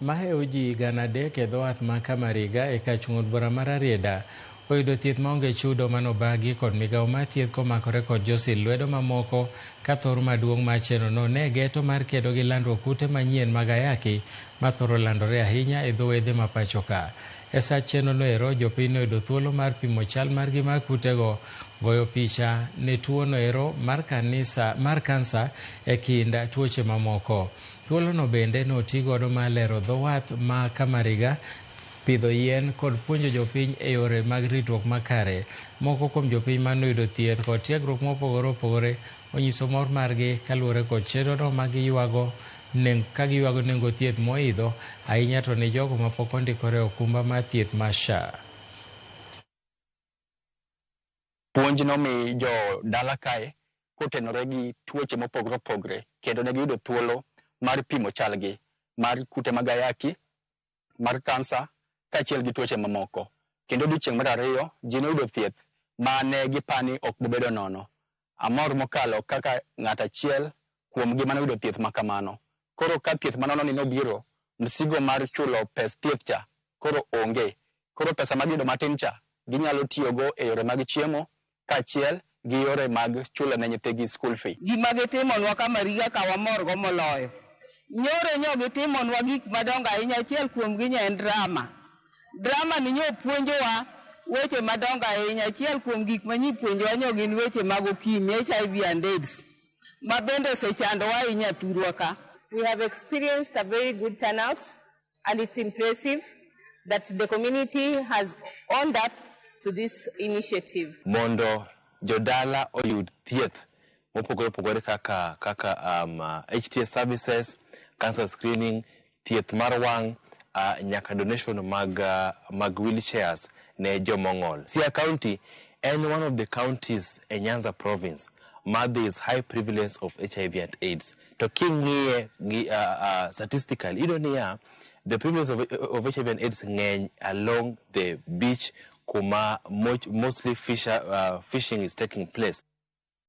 maheo ji gana adek e dho wath ma Kamariga e kar chung'ut bura mar Arieda oyudo thieth maonge chudo manobagi kod migawo mar thieth komakore kod josil lwedo mamoko ka thor maduong' mar chenrono ne geto mar kedo gi landruok kute manyien mag ayaki mathoro landore ahinya e dho wedhe ma pacho ka. E sa chenrono ero jopiny noyudo thuolo mar pimo chal margi mag kutego, goyo picha ne tuono ero mar kansa e kind tuoche mamoko. Thuolono bende notigodo mar lero dho wath ma Kamariga, pidho yien kod puonjo jopiny e yore mag ritruok makare. Moko kuom jopiny manoyudo thieth kod tiegruok mopogore opogore onyiso mor margi kaluwore kod chenrono ka giywago nengo thieth moidho ahinya to ne jogo mapok ondikore okumba mar thieth mar SHA. Puonj nomi jo dala kae kotenore gi tuoche mopogore opogore kendo ne giyudo thuolo mar pimo chalgi mar kute mag ayaki, mar kansa kaachiel gi tuoche mamoko. Kendo odiechieng' mar ariyo ji noyudo thieth ma ne gipani ok bobedo nono. Amor mokalo kaka ng'at achiel kuomgi manoyudo thieth makamano. Koro ka thieth manono ni nobiro, msigo mar chulo pes thieth cha koro onge. Koro pesa magiyudo matin cha ginyalo tiyogo e yore mag chiemo kaachiel gi yore mag chulo ne nyithigi school fee. Gima gitimonwa Kamariga ka wamorgo moloyo. Nyoro gitimonwa gik madongo ahinya, achiel kuomgi en drama. Drama ni puonjowa weche madongo ahinya, achiel kuom gik manyipuonjowa gin weche mag okimi, HIV and AIDS. Ma bende osechandowa ahinya thurwa ka. We have experienced a very good turnout, and it's impressive that the community has owned up to this initiative. Mondo jodala oyud thieth mopogore opogore kaka HTS services, cancer screening, thieth mar wang', nyaka donation mag wheelchairs ne jomong'ol. Siaya County and one of the counties in Nyanza province there is high prevalence of HIV and AIDS. Talking here statistically, the prevalence of HIV and AIDS along the beach, mostly fishing is taking place.